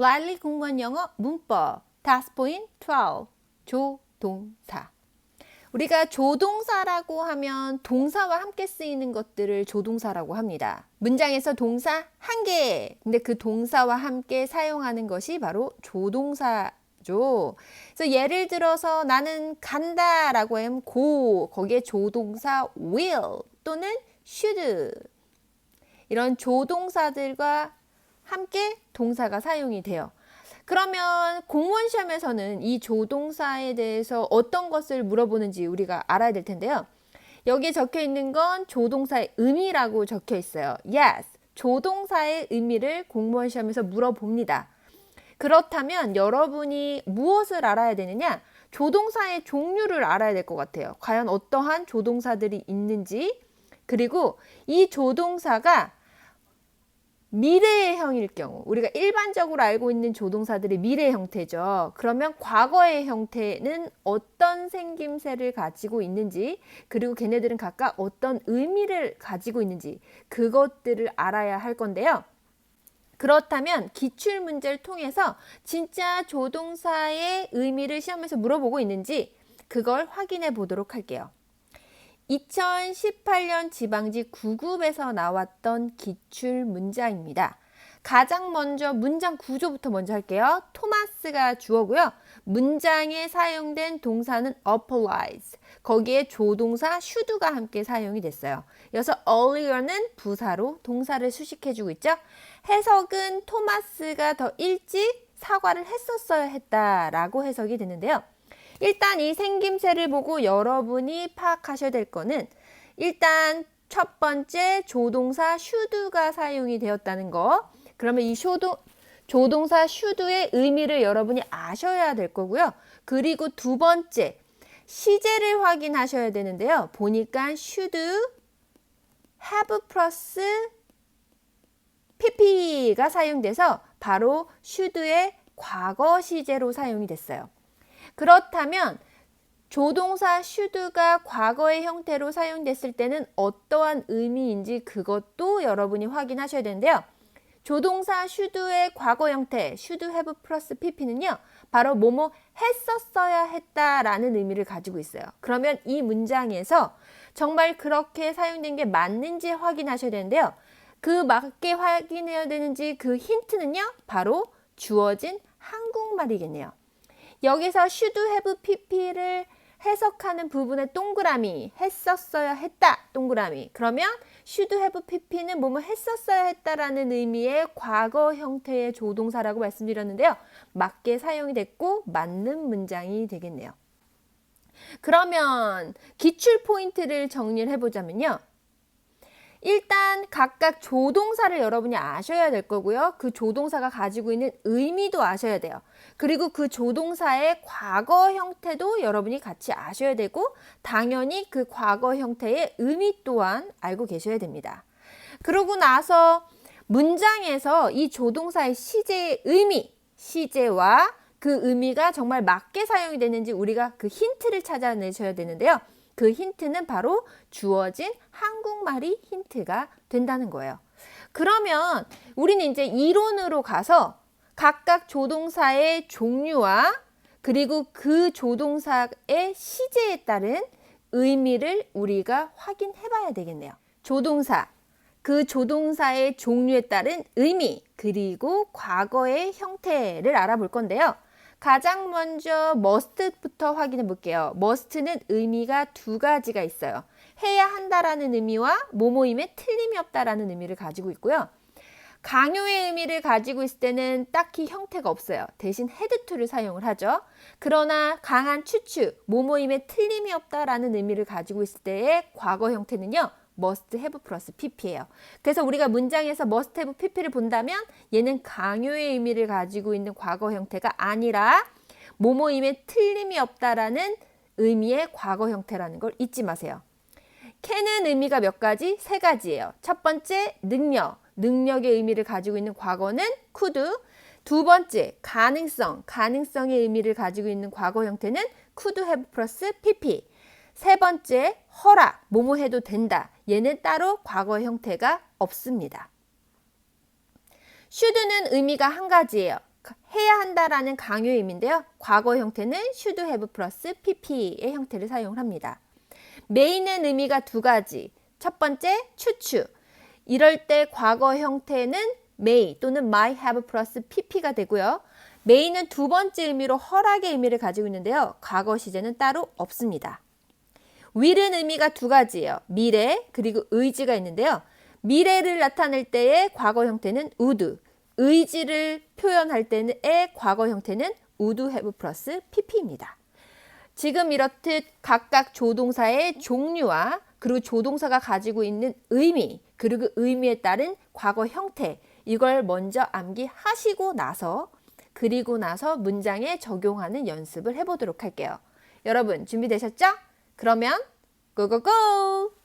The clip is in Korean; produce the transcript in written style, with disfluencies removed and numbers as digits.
라일리 공무원 영어 문법 Task Point 12 조동사. 우리가 조동사라고 하면 동사와 함께 쓰이는 것들을 조동사라고 합니다. 문장에서 동사 한 개, 근데 그 동사와 함께 사용하는 것이 바로 조동사죠. 그래서 예를 들어서 나는 간다 라고 하면 go, 거기에 조동사 will 또는 should, 이런 조동사들과 함께 동사가 사용이 돼요. 그러면 공무원 시험에서는 이 조동사에 대해서 어떤 것을 물어보는지 우리가 알아야 될 텐데요. 여기에 적혀 있는 건 조동사의 의미라고 적혀 있어요. Yes, 조동사의 의미를 공무원 시험에서 물어봅니다. 그렇다면 여러분이 무엇을 알아야 되느냐? 조동사의 종류를 알아야 될 것 같아요. 과연 어떠한 조동사들이 있는지, 그리고 이 조동사가 미래의 형일 경우, 우리가 일반적으로 알고 있는 조동사들이 미래 형태죠. 그러면 과거의 형태는 어떤 생김새를 가지고 있는지, 그리고 걔네들은 각각 어떤 의미를 가지고 있는지, 그것들을 알아야 할 건데요. 그렇다면 기출문제를 통해서 진짜 조동사의 의미를 시험에서 물어보고 있는지 그걸 확인해 보도록 할게요. 2018년 지방지 9급에서 나왔던 기출 문장입니다. 가장 먼저 문장 구조부터 먼저 할게요. 토마스가 주어고요. 문장에 사용된 동사는 applies. 거기에 조동사 should가 함께 사용이 됐어요. 이어서 earlier는 부사로 동사를 수식해주고 있죠. 해석은 토마스가 더 일찍 사과를 했었어야 했다라고 해석이 되는데요. 일단 이 생김새를 보고 여러분이 파악하셔야 될 거는, 일단 첫 번째 조동사 should가 사용이 되었다는 거. 그러면 이 조동사 should의 의미를 여러분이 아셔야 될 거고요. 그리고 두 번째 시제를 확인하셔야 되는데요. 보니까 should have 플러스 pp가 사용돼서 바로 should의 과거 시제로 사용이 됐어요. 그렇다면 조동사 should가 과거의 형태로 사용됐을 때는 어떠한 의미인지 그것도 여러분이 확인하셔야 되는데요. 조동사 should의 과거 형태 should have 플러스 pp는요, 바로 뭐뭐 했었어야 했다라는 의미를 가지고 있어요. 그러면 이 문장에서 정말 그렇게 사용된 게 맞는지 확인하셔야 되는데요. 그 맞게 확인해야 되는지 그 힌트는요, 바로 주어진 한국말이겠네요. 여기서 should have pp를 해석하는 부분에 동그라미, 했었어야 했다, 동그라미. 그러면 should have pp는 뭐뭐 했었어야 했다라는 의미의 과거 형태의 조동사라고 말씀드렸는데요. 맞게 사용이 됐고 맞는 문장이 되겠네요. 그러면 기출 포인트를 정리를 해보자면요. 일단 각각 조동사를 여러분이 아셔야 될 거고요. 그 조동사가 가지고 있는 의미도 아셔야 돼요. 그리고 그 조동사의 과거 형태도 여러분이 같이 아셔야 되고, 당연히 그 과거 형태의 의미 또한 알고 계셔야 됩니다. 그러고 나서 문장에서 이 조동사의 시제의 의미, 시제와 그 의미가 정말 맞게 사용이 되는지 우리가 그 힌트를 찾아내셔야 되는데요. 그 힌트는 바로 주어진 한국말이 힌트가 된다는 거예요. 그러면 우리는 이제 이론으로 가서 각각 조동사의 종류와 그리고 그 조동사의 시제에 따른 의미를 우리가 확인해 봐야 되겠네요. 조동사, 그 조동사의 종류에 따른 의미, 그리고 과거의 형태를 알아볼 건데요. 가장 먼저 must부터 확인해 볼게요. must는 의미가 두 가지가 있어요. 해야 한다라는 의미와 뭐뭐임에 틀림이 없다라는 의미를 가지고 있고요. 강요의 의미를 가지고 있을 때는 딱히 형태가 없어요. 대신 had to를 사용을 하죠. 그러나 강한 추측, 뭐뭐임에 틀림이 없다라는 의미를 가지고 있을 때의 과거 형태는요, must have 플러스 pp예요. 그래서 우리가 문장에서 must have pp를 본다면 얘는 강요의 의미를 가지고 있는 과거 형태가 아니라 뭐뭐임에 틀림이 없다라는 의미의 과거 형태라는 걸 잊지 마세요. can은 의미가 몇 가지? 세 가지예요. 첫 번째 능력, 능력의 의미를 가지고 있는 과거는 could. 두 번째 가능성, 가능성의 의미를 가지고 있는 과거 형태는 could have 플러스 pp. 세 번째 허락, 뭐뭐 해도 된다. 얘는 따로 과거 형태가 없습니다. should는 의미가 한 가지예요. 해야 한다라는 강요의 의미인데요. 과거 형태는 should have 플러스 pp의 형태를 사용을 합니다. may는 의미가 두 가지. 첫 번째, 추추. 이럴 때 과거 형태는 may 또는 might have 플러스 pp가 되고요. may는 두 번째 의미로 허락의 의미를 가지고 있는데요. 과거 시제는 따로 없습니다. will은 의미가 두 가지예요. 미래 그리고 의지가 있는데요. 미래를 나타낼 때의 과거 형태는 would, 의지를 표현할 때의 과거 형태는 would have 플러스 pp입니다. 지금 이렇듯 각각 조동사의 종류와 그리고 조동사가 가지고 있는 의미 그리고 의미에 따른 과거 형태 이걸 먼저 암기하시고 나서 그리고 나서 문장에 적용하는 연습을 해보도록 할게요. 여러분 준비되셨죠? 그러면 고고고!